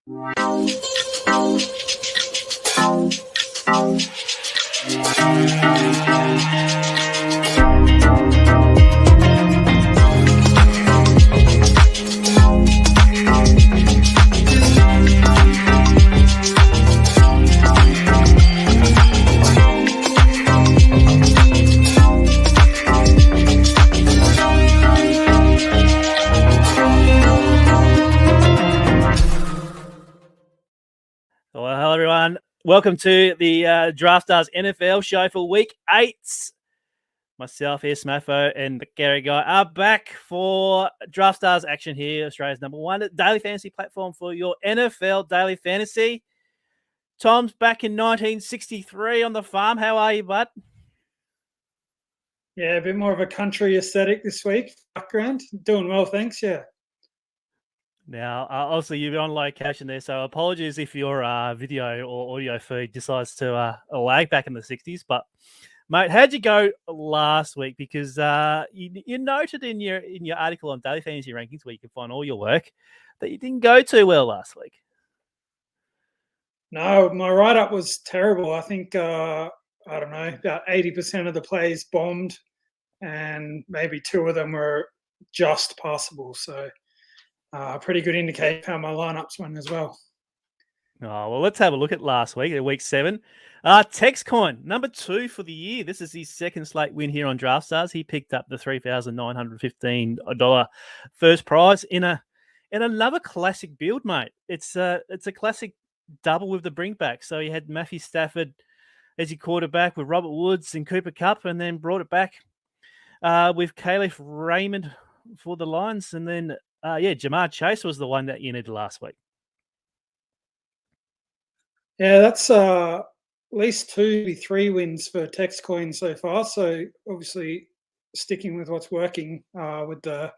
Well, hello, everyone. Welcome to the Draftstars NFL Show for Week 8. Myself here, Smatho, and the Gary Guy are back for Draftstars action here, Australia's #1 daily fantasy platform for your NFL daily fantasy. Tom's back in 1963 on the farm. How are you, bud? Yeah, a bit more of a country aesthetic this week. Background, doing well, thanks. Yeah. Now, obviously, you're on location there, so apologies if your video or audio feed decides to lag back in the 60s. But, mate, how'd you go last week? Because you noted in your article on Daily Fantasy Rankings, where you can find all your work, that you didn't go too well last week. No, my write-up was terrible. I think, I don't know, about 80% of the plays bombed, and maybe 2 of them were just passable. So, pretty good indicator how my lineups went as well. Oh, well, let's have a look at last week, week 7. Texcoin, number 2 for the year. This is his second slate win here on Draftstars. He picked up the $3,915 first prize in another classic build, mate. It's a classic double with the bringback. So he had Matthew Stafford as your quarterback with Robert Woods and Cooper Kupp, and then brought it back with Caliph Raymond for the Lions, and then Jamar Chase was the one that you needed last week. Yeah, that's at least 2, 3 wins for Texcoin so far. So obviously sticking with what's working with the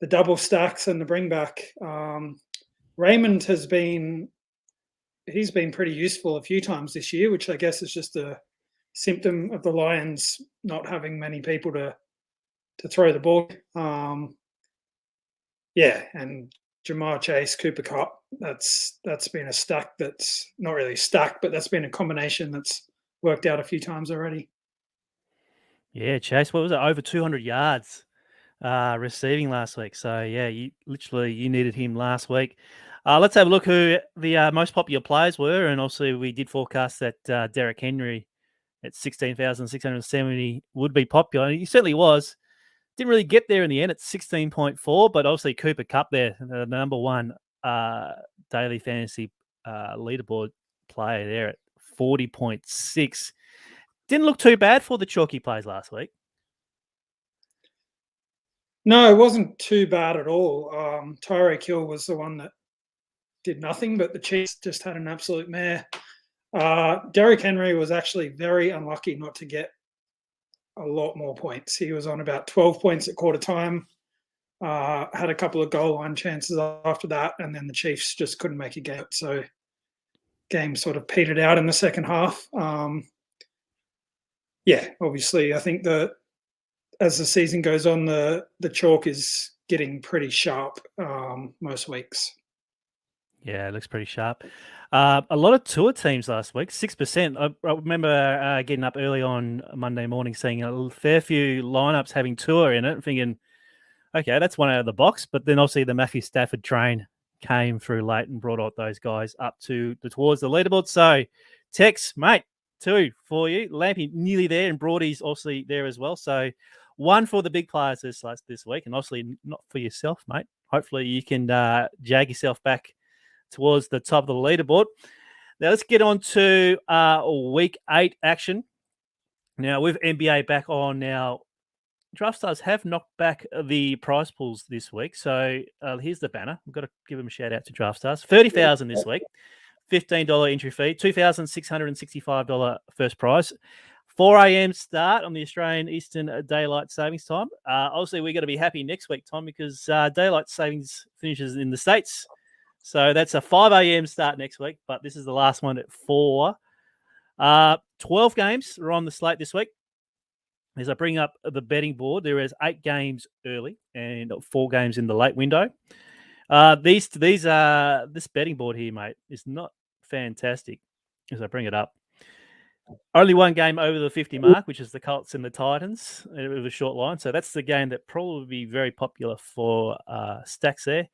double stacks and the bring back. Raymond he's been pretty useful a few times this year, which I guess is just a symptom of the Lions not having many people to throw the ball. And Jamar Chase, Cooper Kupp, that's been a stack that's not really stacked, but that's been a combination that's worked out a few times already. Yeah, Chase, what was it? Over 200 yards receiving last week. So, yeah, you needed him last week. Let's have a look who the most popular players were. And obviously, we did forecast that Derrick Henry at 16,670 would be popular. He certainly was. Didn't really get there in the end at 16.4, but obviously Cooper Kupp there, the number 1 daily fantasy leaderboard player there at 40.6. Didn't look too bad for the chalky plays last week. No, it wasn't too bad at all. Tyreek Hill was the one that did nothing, but the Chiefs just had an absolute mare. Derrick Henry was actually very unlucky not to get a lot more points. He was on about 12 points at quarter time, had a couple of goal line chances after that, and then the Chiefs just couldn't make a game. So game sort of petered out in the second half. Obviously, I think that as the season goes on, the chalk is getting pretty sharp most weeks. Yeah, it looks pretty sharp. A lot of tour teams last week, 6%. I remember getting up early on Monday morning, seeing a fair few lineups having tour in it, and thinking, okay, that's one out of the box. But then obviously the Matthew Stafford train came through late and brought out those guys up towards the leaderboard. So, Tex, mate, 2 for you. Lampy nearly there, and Broady's obviously there as well. So, 1 for the big players this week, and obviously not for yourself, mate. Hopefully you can jag yourself back towards the top of the leaderboard. Now let's get on to week 8 action. Now with NBA back on now, Draftstars have knocked back the prize pools this week. So here's the banner. We've got to give them a shout out to Draftstars. $30,000 this week, $15 entry fee, $2,665 first prize. 4 a.m. start on the Australian Eastern Daylight Savings Time. Obviously, we're going to be happy next week, Tom, because Daylight Savings finishes in the States. So that's a 5 a.m. start next week, but this is the last one at 4. 12 games are on the slate this week. As I bring up the betting board, there is 8 games early and 4 games in the late window. This betting board here, mate, is not fantastic. As I bring it up, only one game over the 50 mark, which is the Colts and the Titans. It was a short line, so that's the game that probably be very popular for stacks there.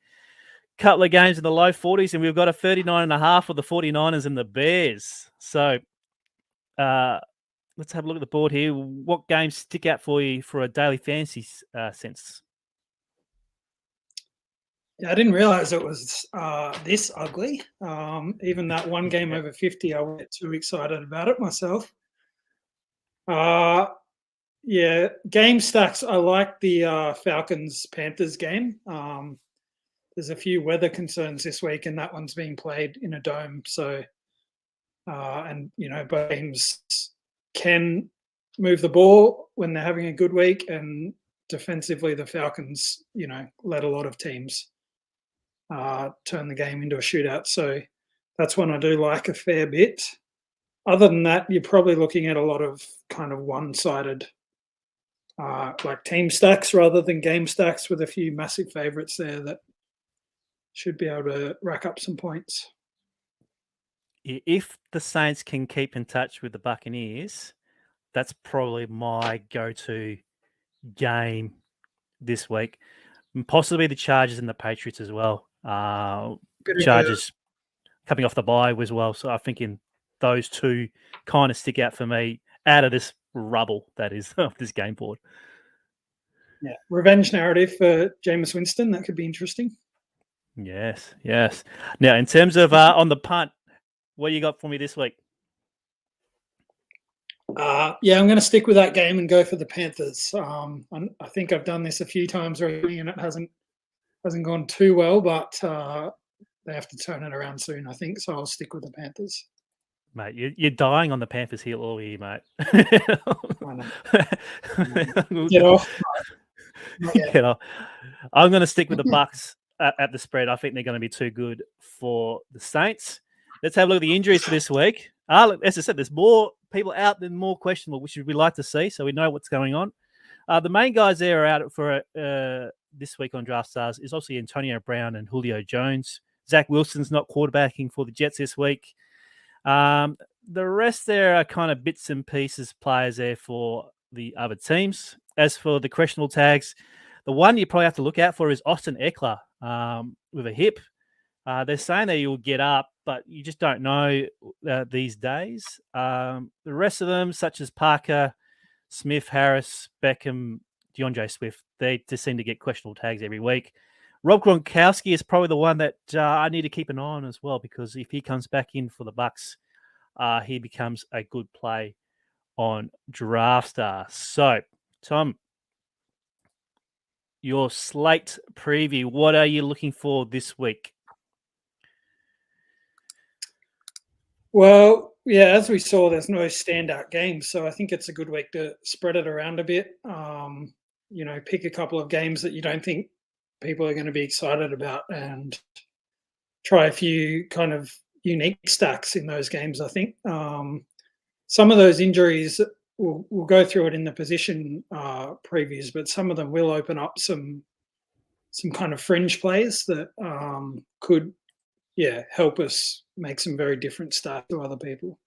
Couple of games in the low 40s, and we've got a 39.5 for the 49ers and the Bears. So let's have a look at the board here. What games stick out for you for a daily fantasy sense? Yeah, I didn't realize it was this ugly. Even that one game over 50, I wasn't too excited about it myself. Yeah, game stacks. I like the Falcons-Panthers game. There's a few weather concerns this week, and that one's being played in a dome. So, and both teams can move the ball when they're having a good week, and defensively, the Falcons, let a lot of teams turn the game into a shootout. So that's one I do like a fair bit. Other than that, you're probably looking at a lot of kind of one-sided like team stacks rather than game stacks, with a few massive favorites there that should be able to rack up some points. If the Saints can keep in touch with the Buccaneers, that's probably my go-to game this week. And possibly the Chargers and the Patriots as well. Chargers coming off the bye as well. So I'm thinking those two kind of stick out for me out of this rubble that is of this game board. Yeah, revenge narrative for Jameis Winston. That could be interesting. Yes. Now, in terms of on the punt, what do you got for me this week? Yeah, I'm going to stick with that game and go for the Panthers. I think I've done this a few times already, and it hasn't gone too well, but they have to turn it around soon, I think. So I'll stick with the Panthers. Mate, you're dying on the Panthers heel all year, mate. Get off. I'm going to stick with the Bucks at the spread. I think they're going to be too good for the Saints. Let's have a look at the injuries for this week. Look, as I said, there's more people out than more questionable, which we like to see, so we know what's going on. The main guys there are out for this week on Draftstars is obviously Antonio Brown and Julio Jones. Zach Wilson's not quarterbacking for the Jets this week. The rest there are kind of bits and pieces players there for the other teams. As for the questionable tags, the one you probably have to look out for is Austin Eckler with a hip. They're saying that you'll get up, but you just don't know these days. The rest of them, such as Parker, Smith, Harris, Beckham, DeAndre Swift, they just seem to get questionable tags every week. Rob Gronkowski is probably the one that I need to keep an eye on as well, because if he comes back in for the Bucks, he becomes a good play on Draftstar. So, Tom, your slate preview, what are you looking for this week? Well, yeah, as we saw, there's no standout games, so I think it's a good week to spread it around a bit. Pick a couple of games that you don't think people are going to be excited about, and try a few kind of unique stacks in those games. I think some of those injuries, we'll go through it in the position previews, but some of them will open up some kind of fringe plays that could help us make some very different stuff to other people.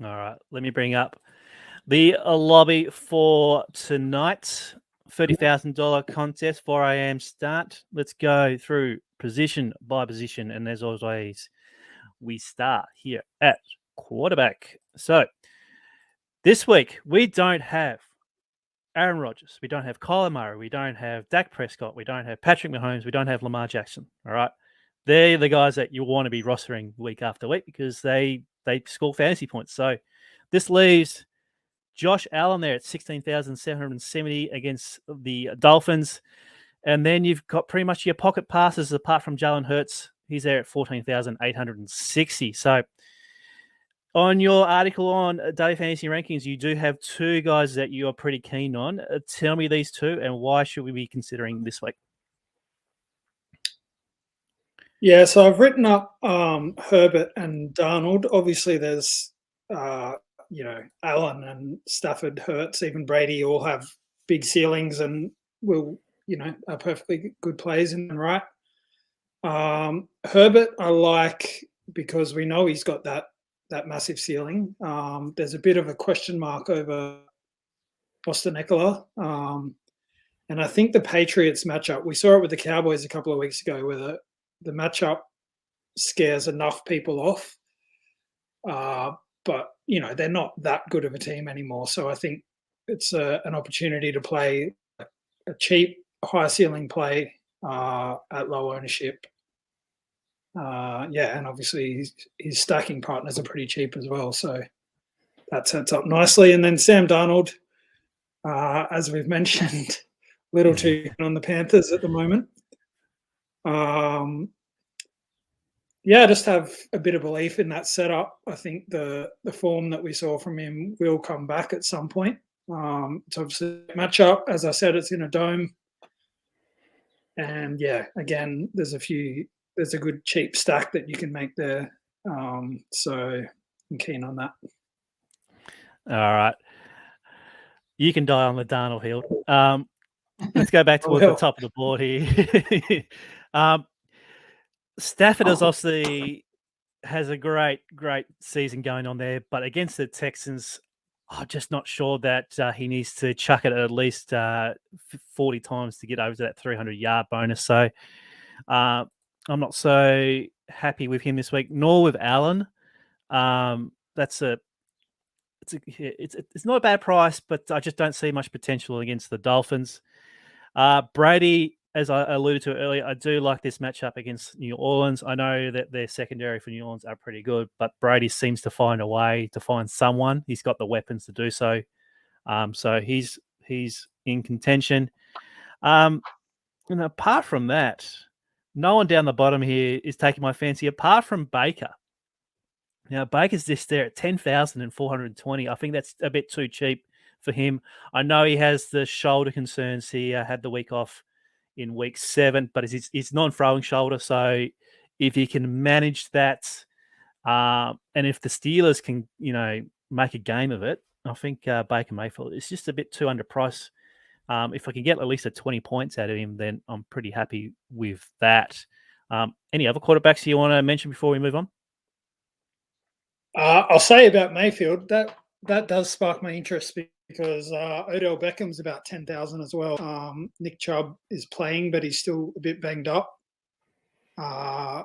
All right, let me bring up the lobby for tonight. $30,000 contest, 4 a.m. start. Let's go through position by position, and as always, we start here at quarterback. So this week we don't have Aaron Rodgers, we don't have Kyler Murray, we don't have Dak Prescott, we don't have Patrick Mahomes, we don't have Lamar Jackson. All right, they're the guys that you want to be rostering week after week because they score fantasy points. So this leaves Josh Allen there at 16,770 against the Dolphins. And then you've got pretty much your pocket passes apart from Jalen Hurts. He's there at 14,860. So on your article on Daily Fantasy Rankings, you do have two guys that you are pretty keen on. Tell me these two and why should we be considering this week? Yeah, so I've written up Herbert and Darnold. Obviously, there's Allen and Stafford, Hurts, even Brady all have big ceilings and are perfectly good plays in and right. Herbert, I like because we know he's got that massive ceiling. There's a bit of a question mark over Austin Eckler. And I think the Patriots matchup, we saw it with the Cowboys a couple of weeks ago, where the matchup scares enough people off. But, they're not that good of a team anymore. So I think it's an opportunity to play a cheap, high ceiling play at low ownership. And obviously his stacking partners are pretty cheap as well. So that sets up nicely. And then Sam Darnold, as we've mentioned, little too on the Panthers at the moment. Just have a bit of belief in that setup. I think the form that we saw from him will come back at some point. It's obviously a matchup. As I said, it's in a dome. And again, there's a good cheap stack that you can make there. So I'm keen on that. All right. You can die on the Darnold hill. Let's go back towards the top of the board here. Stafford is obviously has a great season going on there, but against the Texans, I'm just not sure that he needs to chuck it at least 40 times to get over to that 300-yard bonus. So I'm not so happy with him this week, nor with Allen. It's not a bad price, but I just don't see much potential against the Dolphins. Brady, as I alluded to earlier, I do like this matchup against New Orleans. I know that their secondary for New Orleans are pretty good, but Brady seems to find a way to find someone. He's got the weapons to do so. So he's in contention. And apart from that, no one down the bottom here is taking my fancy apart from Baker. Now, Baker's just there at 10,420. I think that's a bit too cheap for him. I know he has the shoulder concerns. He had the week off in week 7, but it's non-throwing shoulder. So if he can manage that, and if the Steelers can, make a game of it, I think Baker Mayfield is just a bit too underpriced. If I can get at least 20 points out of him, then I'm pretty happy with that. Any other quarterbacks you want to mention before we move on? I'll say about Mayfield, that does spark my interest because Odell Beckham's about 10,000 as well. Nick Chubb is playing, but he's still a bit banged up. So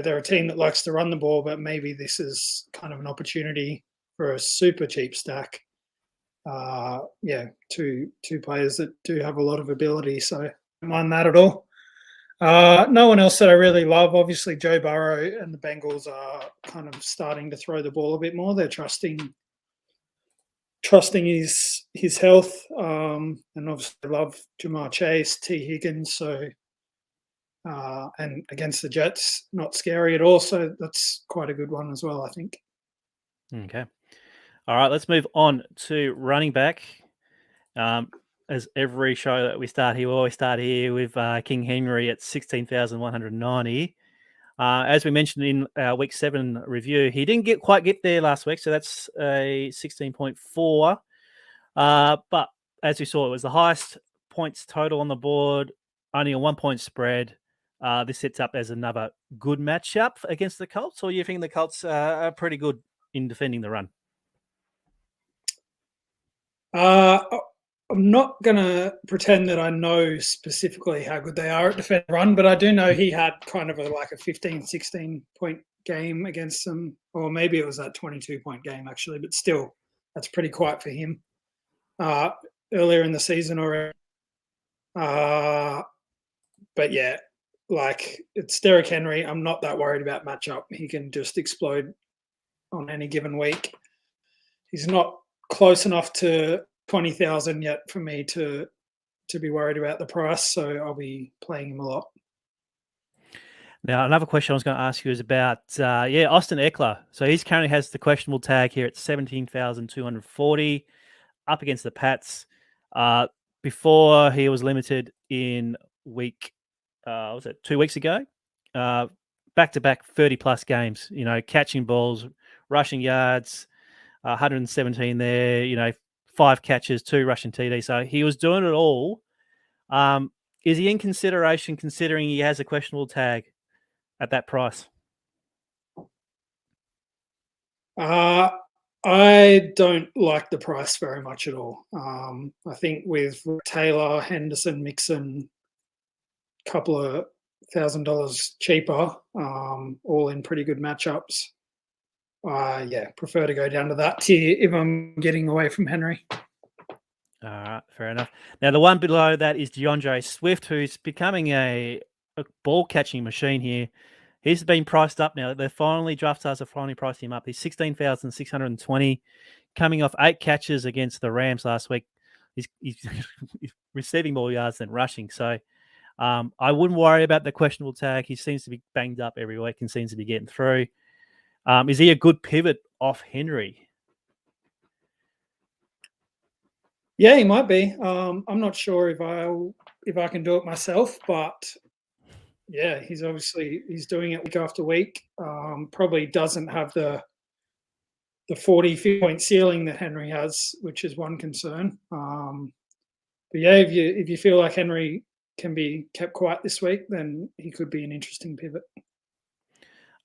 they're a team that likes to run the ball, but maybe this is kind of an opportunity for a super cheap stack. Two players that do have a lot of ability, so I don't mind that at all. No one else that I really love. Obviously, Joe Burrow and the Bengals are kind of starting to throw the ball a bit more. They're trusting his health, and obviously I love Jamar Chase, T. Higgins. So, and against the Jets, not scary at all. So that's quite a good one as well, I think. Okay. All right, let's move on to running back. As every show that we start here, we always start here with King Henry at 16,190. As we mentioned in our Week 7 review, he didn't quite get there last week, so that's a 16.4. But as we saw, it was the highest points total on the board, only a 1-point spread. This sets up as another good matchup against the Colts, or you think the Colts are pretty good in defending the run? I'm not going to pretend that I know specifically how good they are at defend run, but I do know he had kind of a 15, 16-point game against them, or maybe it was that 22-point game actually, but still, that's pretty quiet for him earlier in the season already. But it's Derrick Henry. I'm not that worried about matchup. He can just explode on any given week. He's not close enough to 20,000 yet for me to be worried about the price, so I'll be playing him a lot. Now, another question I was going to ask you is about Austin Eckler. So he's currently has the questionable tag here at 17,240 up against the Pats. Before he was limited in week, 2 weeks ago? Back-to-back 30-plus games, catching balls, rushing yards, 117 there, 5 catches, 2 rushing TD. So he was doing it all. Is he in consideration considering he has a questionable tag at that price? I don't like the price very much at all. I think with Taylor, Henderson, Mixon, a couple of $1,000 cheaper, all in pretty good matchups. Prefer to go down to that tier if I'm getting away from Henry. All right, fair enough. Now, the one below that is DeAndre Swift, who's becoming a ball-catching machine here. He's been priced up now. Draftstars have finally priced him up. He's 16,620, coming off 8 catches against the Rams last week. He's he's receiving more yards than rushing. So I wouldn't worry about the questionable tag. He seems to be banged up every week and seems to be getting through. Is he a good pivot off Henry? Yeah, he might be. I'm not sure if I can do it myself, but yeah, he's doing it week after week. Probably doesn't have the 40-point ceiling that Henry has, which is one concern. But yeah, if you feel like Henry can be kept quiet this week, then he could be an interesting pivot.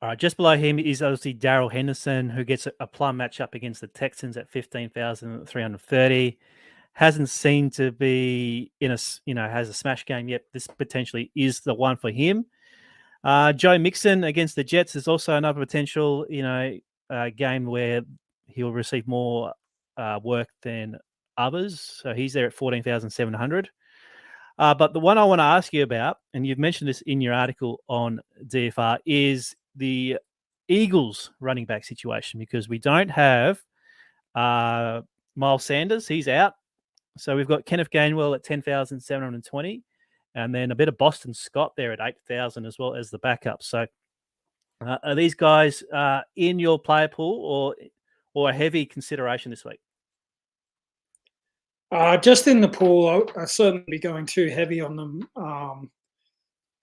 All right, just below him is obviously Darrell Henderson, who gets a plum matchup against the Texans at 15,330. Hasn't seemed to be has a smash game yet. This potentially is the one for him. Joe Mixon against the Jets is also another potential, game where he'll receive more work than others. So he's there at 14,700. But the one I want to ask you about, and you've mentioned this in your article on DFR, is the Eagles running back situation, because we don't have Miles Sanders. He's out. So we've got Kenneth Gainwell at 10,720, and then a bit of Boston Scott there at 8,000 as well as the backup. So are these guys in your player pool or a heavy consideration this week? Just in the pool, I'll certainly be going too heavy on them.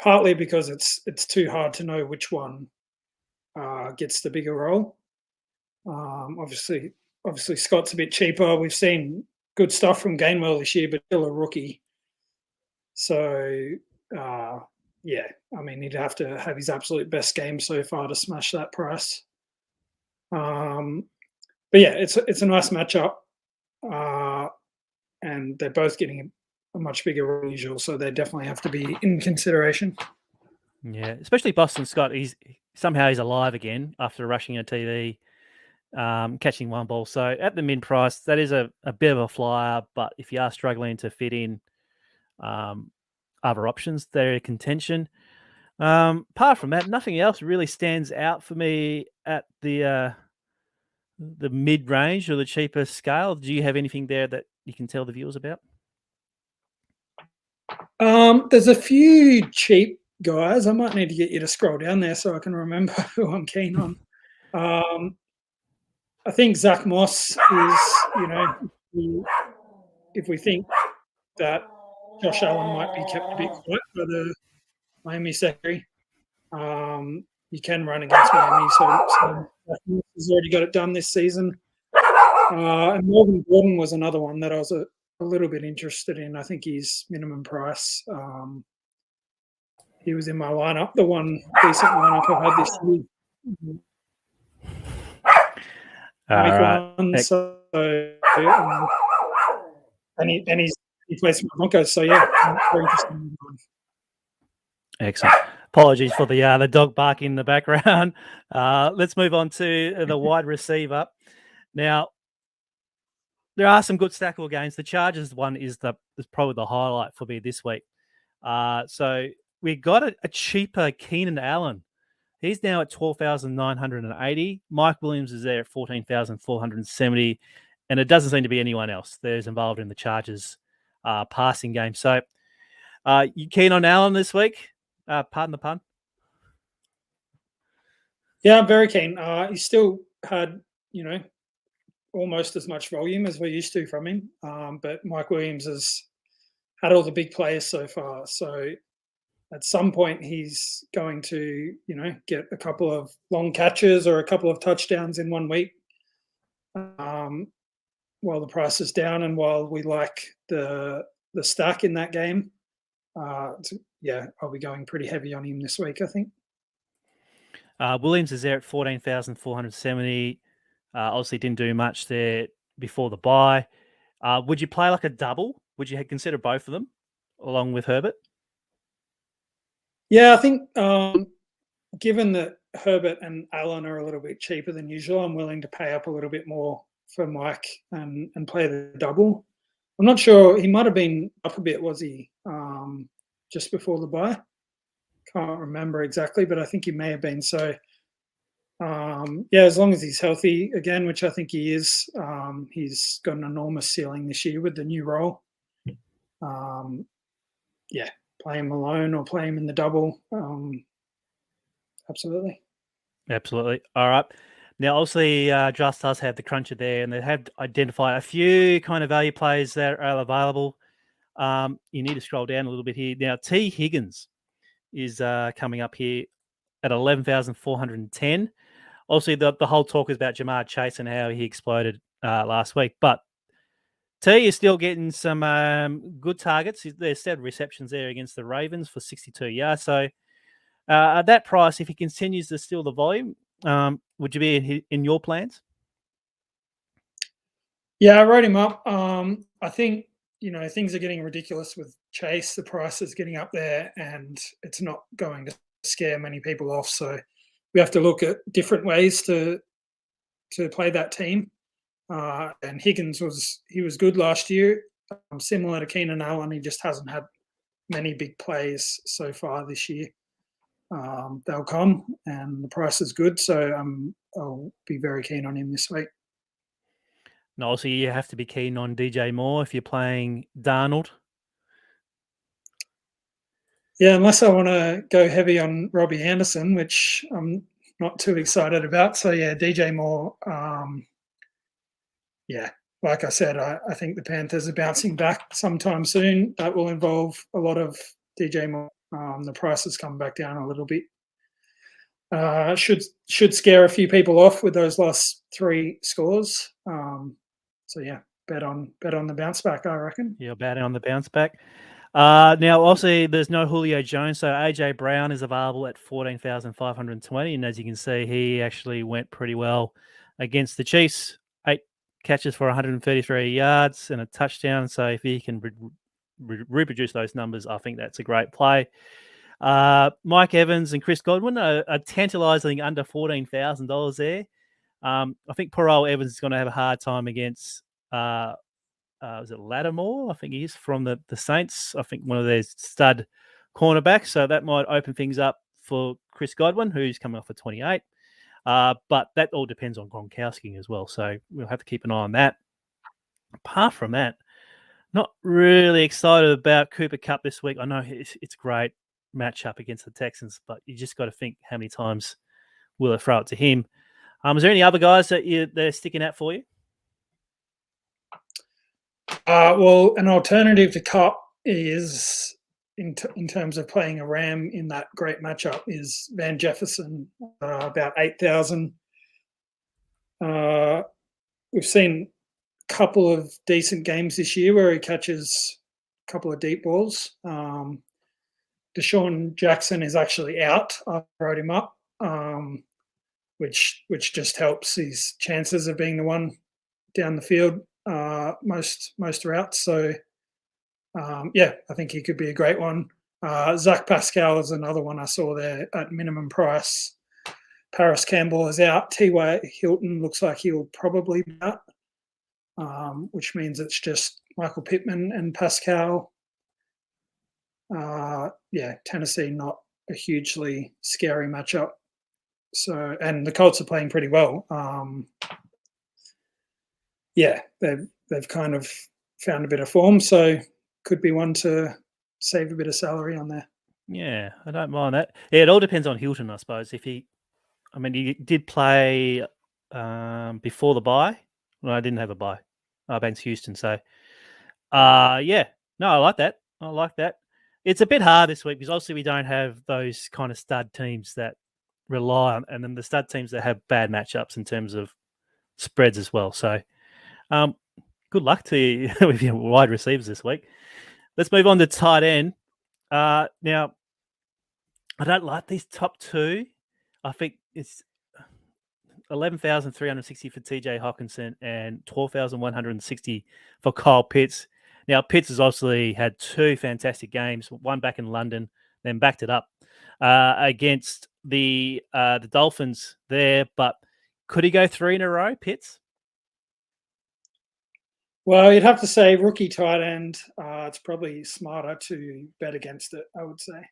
Partly because it's too hard to know which one gets the bigger role. Obviously, Scott's a bit cheaper. We've seen good stuff from Gainwell this year, but still a rookie. So, he'd have to have his absolute best game so far to smash that price. But yeah, it's a nice matchup, and they're both getting a much bigger role than usual, so they definitely have to be in consideration. Yeah, especially Boston Scott. He's alive again after rushing a TD. Catching one ball. So at the mid price, that is a bit of a flyer, but if you are struggling to fit in other options, they're a contention. Apart from that, nothing else really stands out for me at the mid range or the cheaper scale. Do you have anything there that you can tell the viewers about? There's a few cheap guys. I might need to get you to scroll down there so I can remember who I'm keen on. I think Zach Moss is, if we think that Josh Allen might be kept a bit quiet by the Miami secondary, you can run against Miami. So Zach Moss has already got it done this season. And Morgan Gordon was another one that I was a little bit interested in. I think he's minimum price. He was in my lineup, the one decent lineup I've had this year. So, he plays for the Broncos. So yeah, very interesting. Excellent. Apologies for the dog barking in the background. Let's move on to the wide receiver. Now, there are some good stackable games. The Chargers one is probably the highlight for me this week. So we got a cheaper Keenan Allen. He's now at 12,980. Mike Williams is there at 14,470. And it doesn't seem to be anyone else that's involved in the Chargers passing game. So you keen on Allen this week? Pardon the pun. Yeah, I'm very keen. He still had, almost as much volume as we're used to from him. But Mike Williams has had all the big players so far. So at some point he's going to, get a couple of long catches or a couple of touchdowns in 1 week while the price is down and while we like the stack in that game. I'll be going pretty heavy on him this week, I think. Williams is there at 14,470. Obviously didn't do much there before the bye. Would you play like a double? Would you consider both of them along with Herbert? Yeah, I think given that Herbert and Allen are a little bit cheaper than usual, I'm willing to pay up a little bit more for Mike and play the double. I'm not sure. He might have been up a bit, was he, just before the bye? Can't remember exactly, but I think he may have been. So, as long as he's healthy again, which I think he is, he's got an enormous ceiling this year with the new role. Play him alone or play him in the double. Absolutely. All right. Now, obviously, Draftstars have the cruncher there, and they have identified a few kind of value plays that are available. You need to scroll down a little bit here. Now, T. Higgins is coming up here at 11,410. Obviously, the whole talk is about Jamar Chase and how he exploded last week, but T is still getting some good targets. There's 7 receptions there against the Ravens for 62 yards. So at that price, if he continues to steal the volume, would you be in your plans? Yeah, I wrote him up. I think, things are getting ridiculous with Chase. The price is getting up there and it's not going to scare many people off. So we have to look at different ways to play that team. And Higgins was good last year. Similar to Keenan Allen, he just hasn't had many big plays so far this year. They'll come, and the price is good, so I'll be very keen on him this week. No, also you have to be keen on DJ Moore if you're playing Darnold. Yeah, unless I want to go heavy on Robbie Anderson, which I'm not too excited about. So yeah, DJ Moore. Like I said, I think the Panthers are bouncing back sometime soon. That will involve a lot of DJ Moore. The price has come back down a little bit. Should scare a few people off with those last 3 scores. Bet on the bounce back, I reckon. Yeah, betting on the bounce back. Now, also, there's no Julio Jones, so AJ Brown is available at 14,520, and as you can see, he actually went pretty well against the Chiefs. 8 catches for 133 yards and a touchdown. So if he can reproduce those numbers, I think that's a great play. Mike Evans and Chris Godwin are tantalizing under $14,000 there. I think poor old Evans is going to have a hard time against, was it Lattimore? I think he is from the Saints. I think one of their stud cornerbacks. So that might open things up for Chris Godwin, who's coming off a 28. But that all depends on Gronkowski as well. So we'll have to keep an eye on that. Apart from that, not really excited about Cooper Kupp this week. I know it's great matchup against the Texans, but you just got to think how many times will it throw it to him. Is there any other guys that they're sticking out for you? Well, an alternative to Kupp is in terms of playing a Ram in that great matchup is Van Jefferson, about 8,000. We've seen a couple of decent games this year where he catches a couple of deep balls. Deshaun Jackson is actually out. I wrote him up, which just helps his chances of being the one down the field most routes. So I think he could be a great one. Zach Pascal is another one I saw there at minimum price. Paris Campbell is out. T.Y. Hilton looks like he'll probably be out, which means it's just Michael Pittman and Pascal. Tennessee not a hugely scary matchup. So, and the Colts are playing pretty well. They've kind of found a bit of form, so could be one to save a bit of salary on there. Yeah, I don't mind that. Yeah, it all depends on Hilton, I suppose. He did play before the bye. Well, I didn't have a bye against Houston, so I like that. It's a bit hard this week because obviously we don't have those kind of stud teams that rely on, and then the stud teams that have bad matchups in terms of spreads as well. So, good luck to you with your wide receivers this week. Let's move on to tight end. Now, I don't like these top two. I think it's 11,360 for TJ Hawkinson and 12,160 for Kyle Pitts. Now, Pitts has obviously had two fantastic games, one back in London, then backed it up against the Dolphins there. But could he go three in a row, Pitts? Well, you'd have to say rookie tight end. It's probably smarter to bet against it, I would say.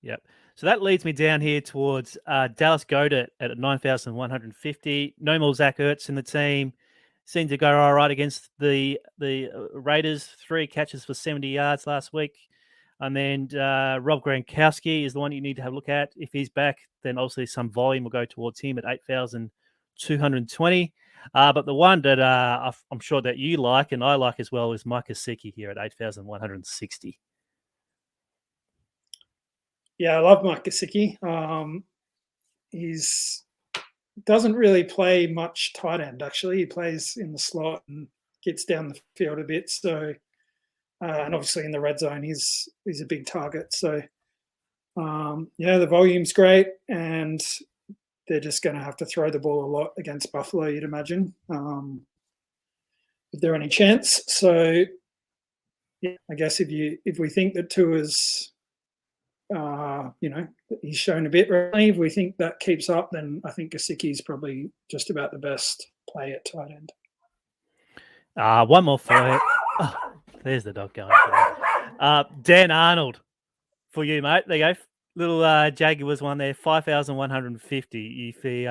Yep. So that leads me down here towards Dallas Goedert at 9,150. No more Zach Ertz in the team. Seemed to go all right against the Raiders. 3 catches for 70 yards last week. And then Rob Gronkowski is the one you need to have a look at. If he's back, then obviously some volume will go towards him at 8,220. But the one that I'm sure that you like and I like as well is Mike Gesicki here at 8,160. Yeah, I love Mike Gesicki. He's doesn't really play much tight end, actually. He plays in the slot and gets down the field a bit. So, and obviously in the red zone, he's a big target. So, the volume's great, and they're just going to have to throw the ball a lot against Buffalo, you'd imagine, if there any chance. So, yeah, I guess if we think that Tua's he's shown a bit recently. If we think that keeps up, then I think Gesicki's probably just about the best play at tight end. One more for you. Oh, there's the dog going. Dan Arnold for you, mate. There you go. Little Jaguars one there, 5,150. If you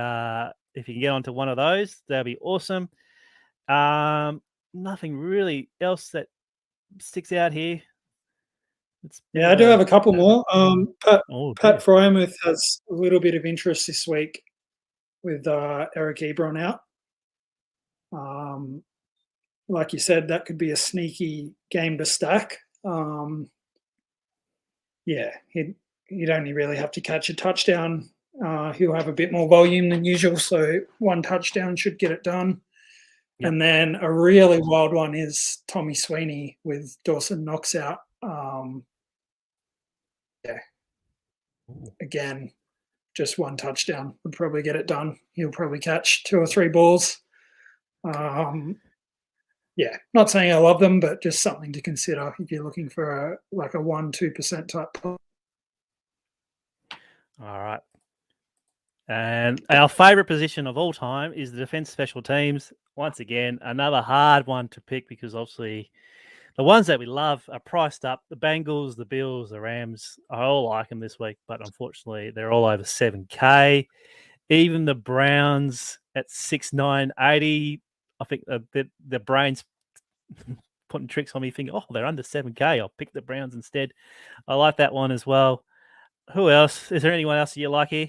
can get onto one of those, that'd be awesome. Nothing really else that sticks out here. Yeah, I do have a couple more. Pat Frymuth has a little bit of interest this week with Eric Ebron out. Like you said, that could be a sneaky game to stack. He'd only really have to catch a touchdown. He'll have a bit more volume than usual, so one touchdown should get it done. Yep. And then a really wild one is Tommy Sweeney with Dawson Knox out. Again, just one touchdown would probably get it done. He'll probably catch 2 or 3 balls. Not saying I love them, but just something to consider if you're looking for a 1-2% type play. All right. And our favourite position of all time is the defence special teams. Once again, another hard one to pick because obviously the ones that we love are priced up. The Bengals, the Bills, the Rams, I all like them this week, but unfortunately they're all over 7K. Even the Browns at 6,980. I think the brains putting tricks on me thinking, they're under 7K. I'll pick the Browns instead. I like that one as well. Who else? Is there anyone else that you like here?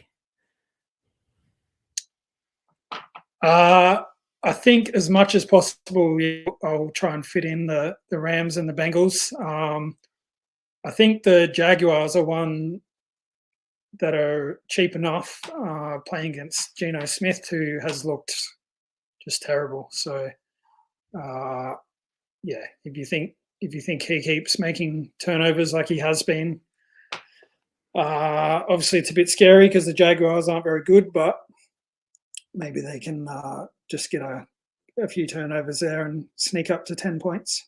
I think as much as possible, I'll try and fit in the Rams and the Bengals. I think the Jaguars are one that are cheap enough playing against Geno Smith, who has looked just terrible. So, if you think he keeps making turnovers like he has been, obviously it's a bit scary because the Jaguars aren't very good, but maybe they can just get a few turnovers there and sneak up to 10 points.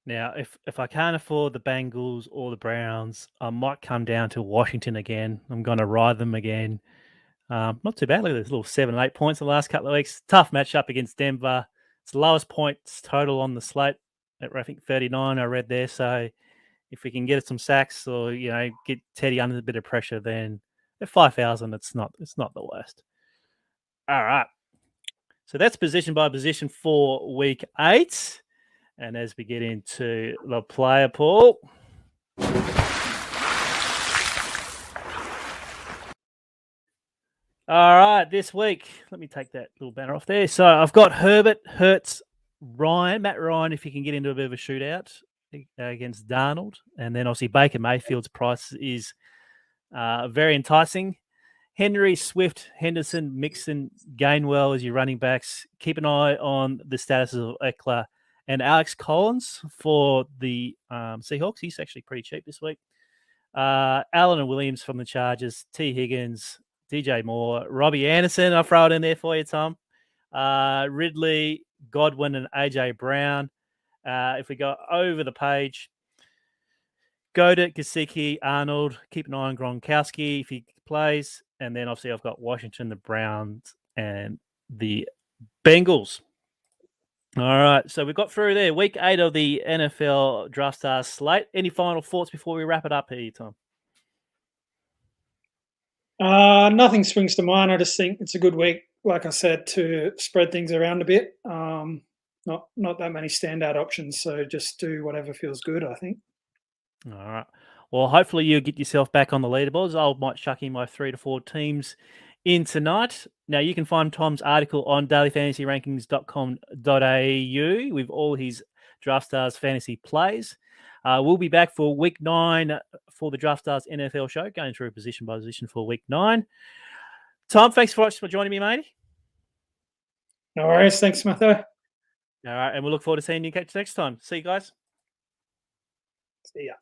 Now, if I can't afford the Bengals or the Browns, I might come down to Washington again. I'm going to ride them again. Not too bad. Look at this little 7 and 8 points in the last couple of weeks. Tough matchup against Denver. It's the lowest points total on the slate at I think 39. I read there. So if we can get some sacks or get Teddy under a bit of pressure, then at 5,000, it's not the worst. All right. So that's position by position for week 8. And as we get into the player pool. All right, this week, let me take that little banner off there. So I've got Herbert, Hurts, Matt Ryan, if you can get into a bit of a shootout against Darnold. And then obviously Baker Mayfield's price is very enticing. Henry, Swift, Henderson, Mixon, Gainwell as your running backs. Keep an eye on the status of Eckler and Alex Collins for the Seahawks. He's actually pretty cheap this week. Allen and Williams from the Chargers, T. Higgins, DJ Moore, Robbie Anderson. I'll throw it in there for you, Tom. Ridley, Godwin, and AJ Brown. If we go over the page, Goddard, Gesicki, Arnold. Keep an eye on Gronkowski if he plays. And then obviously I've got Washington, the Browns, and the Bengals. All right, so we've got through there. Week 8 of the NFL Draftstars slate. Any final thoughts before we wrap it up here, Tom? Nothing springs to mind. I just think it's a good week, like I said, to spread things around a bit. Not that many standout options, so just do whatever feels good, I think. All right. Well, hopefully you'll get yourself back on the leaderboards. I might chuck in my 3 to 4 teams in tonight. Now, you can find Tom's article on dailyfantasyrankings.com.au with all his Draftstars fantasy plays. We'll be back for week 9 for the Draftstars NFL show, going through position by position for week 9. Tom, thanks for joining me, matey. No worries. Thanks, Smatho. All right, and we'll look forward to seeing you catch next time. See you guys. See ya.